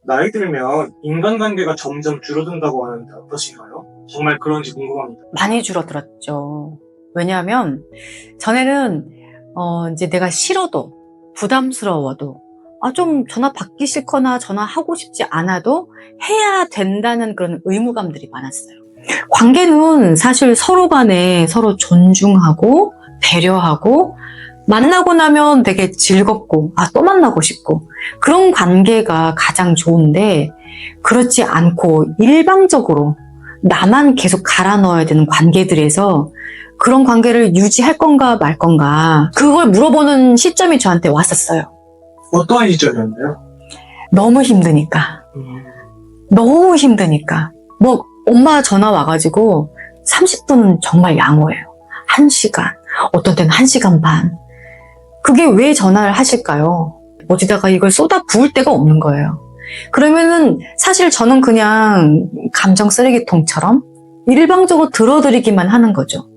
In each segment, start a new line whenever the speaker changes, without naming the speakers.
나이 들면 인간관계가 점점 줄어든다고 하는데 어떠신가요? 정말 그런지 궁금합니다.
많이 줄어들었죠. 왜냐하면 전에는 이제 내가 싫어도 부담스러워도 좀 전화 받기 싫거나 전화하고 싶지 않아도 해야 된다는 그런 의무감들이 많았어요. 관계는 사실 서로 간에 서로 존중하고 배려하고 만나고 나면 되게 즐겁고 또 만나고 싶고 그런 관계가 가장 좋은데, 그렇지 않고 일방적으로 나만 계속 갈아 넣어야 되는 관계들에서 그런 관계를 유지할 건가 말 건가, 그걸 물어보는 시점이 저한테 왔었어요.
어떠한 시점이었나요?
너무 힘드니까. 너무 힘드니까. 엄마 전화 와가지고 30분은 정말 양호해요. 1시간, 어떤 때는 1시간 반. 그게 왜 전화를 하실까요? 어디다가 이걸 쏟아 부을 데가 없는 거예요. 그러면은 사실 저는 그냥 감정 쓰레기통처럼 일방적으로 들어드리기만 하는 거죠.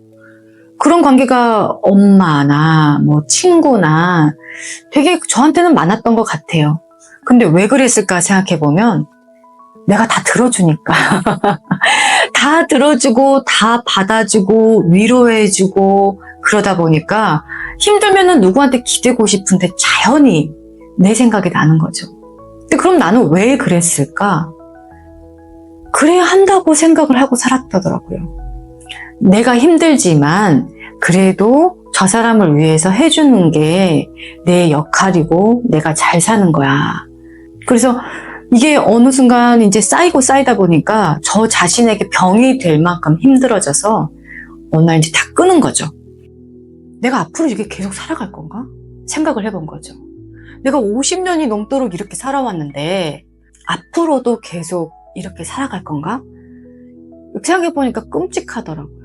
그런 관계가 엄마나 친구나 되게 저한테는 많았던 것 같아요. 근데 왜 그랬을까 생각해보면 내가 다 들어주니까. 다 들어주고 다 받아주고 위로해주고 그러다 보니까 힘들면은 누구한테 기대고 싶은데 자연히 내 생각이 나는 거죠. 근데 그럼 나는 왜 그랬을까? 그래야 한다고 생각을 하고 살았더라고요. 내가 힘들지만 그래도 저 사람을 위해서 해주는 게 내 역할이고 내가 잘 사는 거야. 그래서 이게 어느 순간 이제 쌓이고 쌓이다 보니까 저 자신에게 병이 될 만큼 힘들어져서 어느 날 이제 다 끄는 거죠. 내가 앞으로 이렇게 계속 살아갈 건가? 생각을 해본 거죠. 내가 50년이 넘도록 이렇게 살아왔는데 앞으로도 계속 이렇게 살아갈 건가? 생각해보니까 끔찍하더라고요.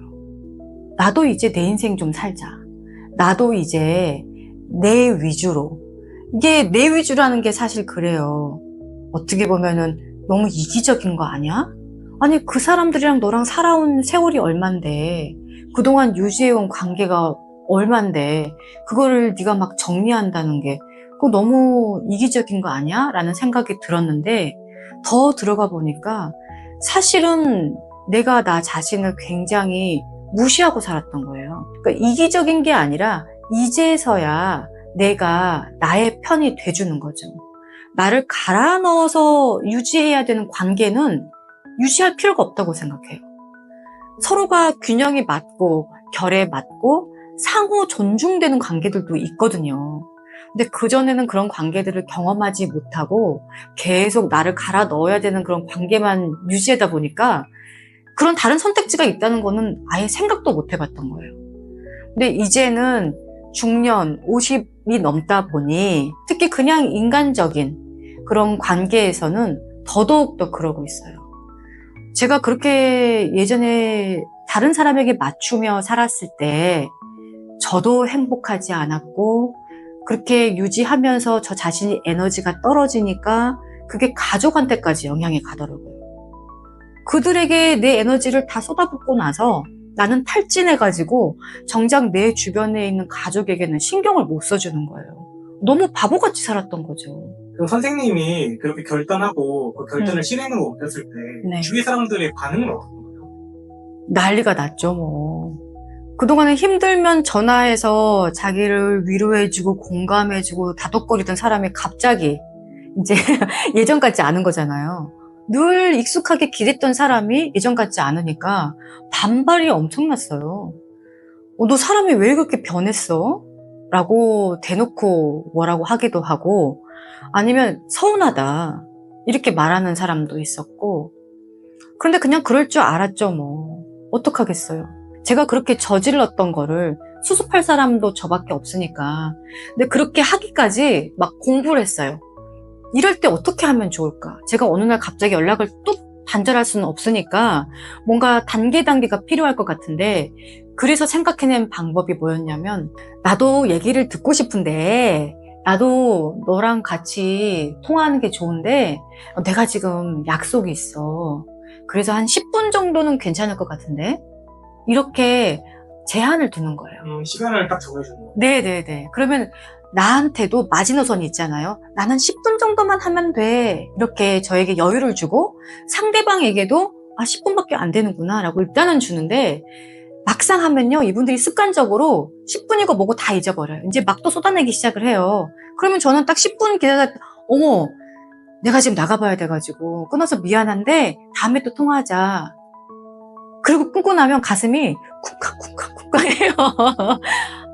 나도 이제 내 인생 좀 살자. 나도 이제 내 위주로. 이게 내 위주라는 게 사실 그래요. 어떻게 보면은 너무 이기적인 거 아니야? 아니, 그 사람들이랑 너랑 살아온 세월이 얼만데, 그동안 유지해온 관계가 얼만데, 그거를 네가 막 정리한다는 게 그거 너무 이기적인 거 아니야? 라는 생각이 들었는데, 더 들어가 보니까 사실은 내가 나 자신을 굉장히 무시하고 살았던 거예요. 그러니까 이기적인 게 아니라 이제서야 내가 나의 편이 돼주는 거죠. 나를 갈아 넣어서 유지해야 되는 관계는 유지할 필요가 없다고 생각해요. 서로가 균형이 맞고 결에 맞고 상호 존중되는 관계들도 있거든요. 근데 그전에는 그런 관계들을 경험하지 못하고 계속 나를 갈아 넣어야 되는 그런 관계만 유지하다 보니까 그런 다른 선택지가 있다는 거는 아예 생각도 못 해봤던 거예요. 근데 이제는 중년 50이 넘다 보니 특히 그냥 인간적인 그런 관계에서는 더더욱 더 그러고 있어요. 제가 그렇게 예전에 다른 사람에게 맞추며 살았을 때 저도 행복하지 않았고, 그렇게 유지하면서 저 자신이 에너지가 떨어지니까 그게 가족한테까지 영향이 가더라고요. 그들에게 내 에너지를 다 쏟아붓고 나서 나는 탈진해가지고 정작 내 주변에 있는 가족에게는 신경을 못 써주는 거예요. 너무 바보같이 살았던 거죠.
그럼 선생님이 그렇게 결단하고 그 결단을 실행으로 옮겼을 때
네.
주위 사람들의 반응은 어떤가요?
난리가 났죠, 그동안은 힘들면 전화해서 자기를 위로해주고 공감해주고 다독거리던 사람이 갑자기 이제 예전 같지 않은 거잖아요. 늘 익숙하게 기댔던 사람이 예전 같지 않으니까 반발이 엄청났어요. 너 사람이 왜 그렇게 변했어? 라고 대놓고 뭐라고 하기도 하고, 아니면 서운하다 이렇게 말하는 사람도 있었고. 그런데 그냥 그럴 줄 알았죠. 어떡하겠어요. 제가 그렇게 저질렀던 거를 수습할 사람도 저밖에 없으니까. 근데 그렇게 하기까지 막 공부를 했어요. 이럴 때 어떻게 하면 좋을까? 제가 어느 날 갑자기 연락을 뚝 단절할 수는 없으니까 뭔가 단계가 필요할 것 같은데, 그래서 생각해낸 방법이 뭐였냐면, 나도 얘기를 듣고 싶은데 나도 너랑 같이 통화하는 게 좋은데 내가 지금 약속이 있어. 그래서 한 10분 정도는 괜찮을 것 같은데, 이렇게 제한을 두는 거예요.
시간을 딱 정해주는 거예요.
네네네. 그러면 나한테도 마지노선이 있잖아요. 나는 10분 정도만 하면 돼. 이렇게 저에게 여유를 주고 상대방에게도 10분밖에 안 되는구나 라고 일단은 주는데 막상 하면요. 이분들이 습관적으로 10분이고 뭐고 다 잊어버려요. 이제 막 또 쏟아내기 시작을 해요. 그러면 저는 딱 10분 기다렸다 어머 내가 지금 나가봐야 돼가지고 끊어서 미안한데 다음에 또 통화하자. 그리고 끊고 나면 가슴이 쿵쾅쿵쾅쿵쾅해요.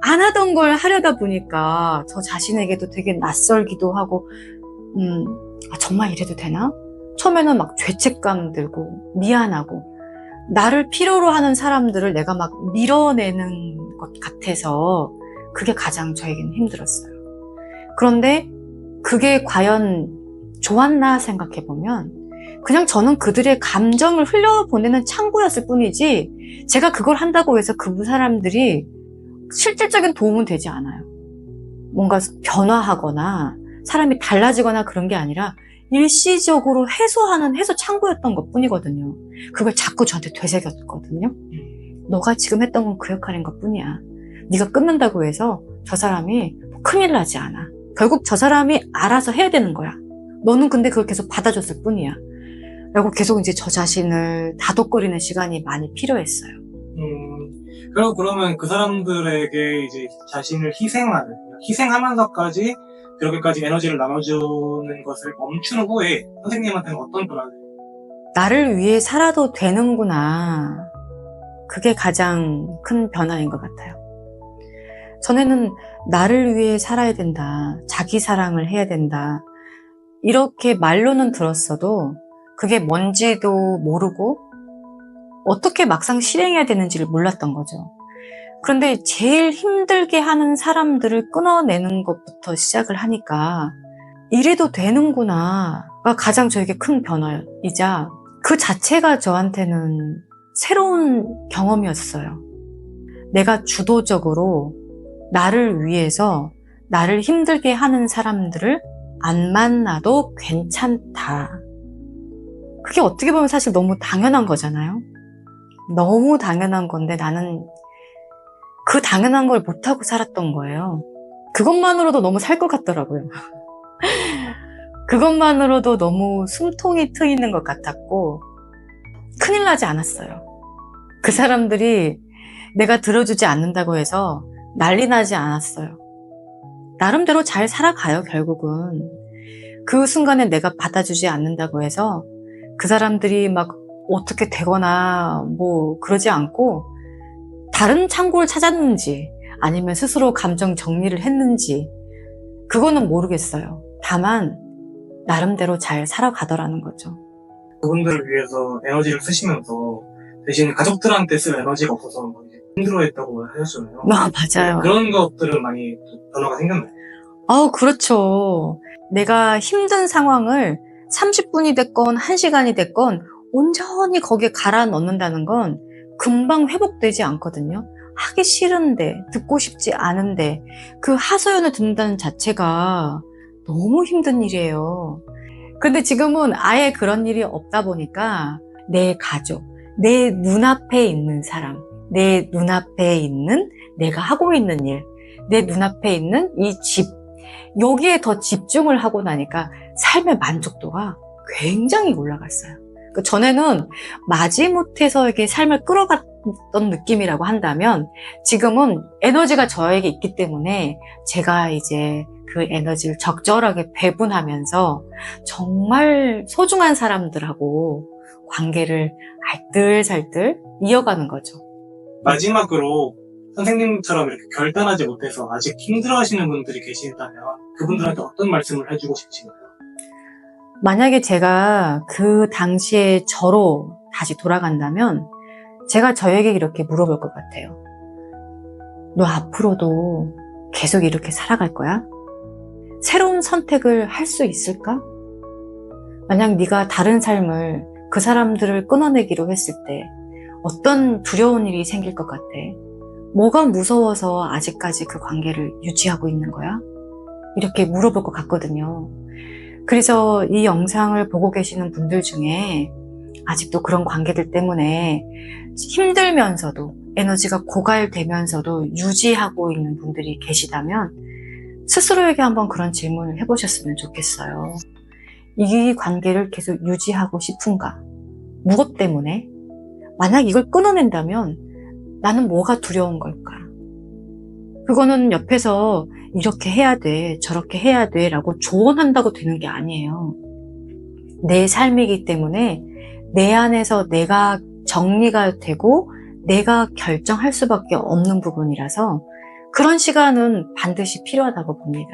안 하던 걸 하려다 보니까 저 자신에게도 되게 낯설기도 하고 정말 이래도 되나? 처음에는 막 죄책감 들고 미안하고 나를 필요로 하는 사람들을 내가 막 밀어내는 것 같아서 그게 가장 저에게는 힘들었어요. 그런데 그게 과연 좋았나 생각해보면 그냥 저는 그들의 감정을 흘려보내는 창구였을 뿐이지 제가 그걸 한다고 해서 그 사람들이 실질적인 도움은 되지 않아요. 뭔가 변화하거나 사람이 달라지거나 그런 게 아니라 일시적으로 해소하는 해소 창구였던 것 뿐이거든요. 그걸 자꾸 저한테 되새겼거든요. 너가 지금 했던 건 그 역할인 것 뿐이야. 네가 끊는다고 해서 저 사람이 큰일 나지 않아. 결국 저 사람이 알아서 해야 되는 거야. 너는 근데 그걸 계속 받아줬을 뿐이야. 라고 계속 이제 저 자신을 다독거리는 시간이 많이 필요했어요.
그리고 그러면 그 사람들에게 이제 자신을 희생하면서까지 그렇게까지 에너지를 나눠주는 것을 멈춘 후에 선생님한테는 어떤 변화를?
나를 위해 살아도 되는구나. 그게 가장 큰 변화인 것 같아요. 전에는 나를 위해 살아야 된다. 자기 사랑을 해야 된다. 이렇게 말로는 들었어도 그게 뭔지도 모르고 어떻게 막상 실행해야 되는지를 몰랐던 거죠. 그런데 제일 힘들게 하는 사람들을 끊어내는 것부터 시작을 하니까 이래도 되는구나가 가장 저에게 큰 변화이자 그 자체가 저한테는 새로운 경험이었어요. 내가 주도적으로 나를 위해서 나를 힘들게 하는 사람들을 안 만나도 괜찮다. 그게 어떻게 보면 사실 너무 당연한 거잖아요. 너무 당연한 건데 나는 그 당연한 걸 못하고 살았던 거예요. 그것만으로도 너무 살 것 같더라고요. 그것만으로도 너무 숨통이 트이는 것 같았고 큰일 나지 않았어요. 그 사람들이 내가 들어주지 않는다고 해서 난리 나지 않았어요. 나름대로 잘 살아가요, 결국은. 그 순간에 내가 받아주지 않는다고 해서 그 사람들이 막 어떻게 되거나 뭐 그러지 않고 다른 창구를 찾았는지 아니면 스스로 감정 정리를 했는지 그거는 모르겠어요. 다만 나름대로 잘 살아가더라는 거죠.
그분들을 위해서 에너지를 쓰시면서 대신 가족들한테 쓸 에너지가 없어서 뭐 이제 힘들어했다고 하셨잖아요.
맞아요.
그런 것들은 많이 변화가 생겼나요?
그렇죠. 내가 힘든 상황을 30분이 됐건 1시간이 됐건 온전히 거기에 갈아 넣는다는 건 금방 회복되지 않거든요. 하기 싫은데, 듣고 싶지 않은데 그 하소연을 듣는다는 자체가 너무 힘든 일이에요. 근데 지금은 아예 그런 일이 없다 보니까 내 가족, 내 눈앞에 있는 사람, 내 눈앞에 있는 내가 하고 있는 일, 내 눈앞에 있는 이 집, 여기에 더 집중을 하고 나니까 삶의 만족도가 굉장히 올라갔어요. 그 전에는 마지못해서 이렇게 삶을 끌어갔던 느낌이라고 한다면 지금은 에너지가 저에게 있기 때문에 제가 이제 그 에너지를 적절하게 배분하면서 정말 소중한 사람들하고 관계를 알뜰살뜰 이어가는 거죠.
마지막으로 선생님처럼 이렇게 결단하지 못해서 아직 힘들어하시는 분들이 계신다면 그분들한테 어떤 말씀을 해주고 싶으신가요?
만약에 제가 그 당시에 저로 다시 돌아간다면 제가 저에게 이렇게 물어볼 것 같아요. 너 앞으로도 계속 이렇게 살아갈 거야? 새로운 선택을 할 수 있을까? 만약 네가 다른 삶을 그 사람들을 끊어내기로 했을 때 어떤 두려운 일이 생길 것 같아? 뭐가 무서워서 아직까지 그 관계를 유지하고 있는 거야? 이렇게 물어볼 것 같거든요. 그래서 이 영상을 보고 계시는 분들 중에 아직도 그런 관계들 때문에 힘들면서도 에너지가 고갈되면서도 유지하고 있는 분들이 계시다면 스스로에게 한번 그런 질문을 해보셨으면 좋겠어요. 이 관계를 계속 유지하고 싶은가? 무엇 때문에? 만약 이걸 끊어낸다면 나는 뭐가 두려운 걸까? 그거는 옆에서 이렇게 해야 돼, 저렇게 해야 돼 라고 조언한다고 되는 게 아니에요. 내 삶이기 때문에 내 안에서 내가 정리가 되고 내가 결정할 수밖에 없는 부분이라서 그런 시간은 반드시 필요하다고 봅니다.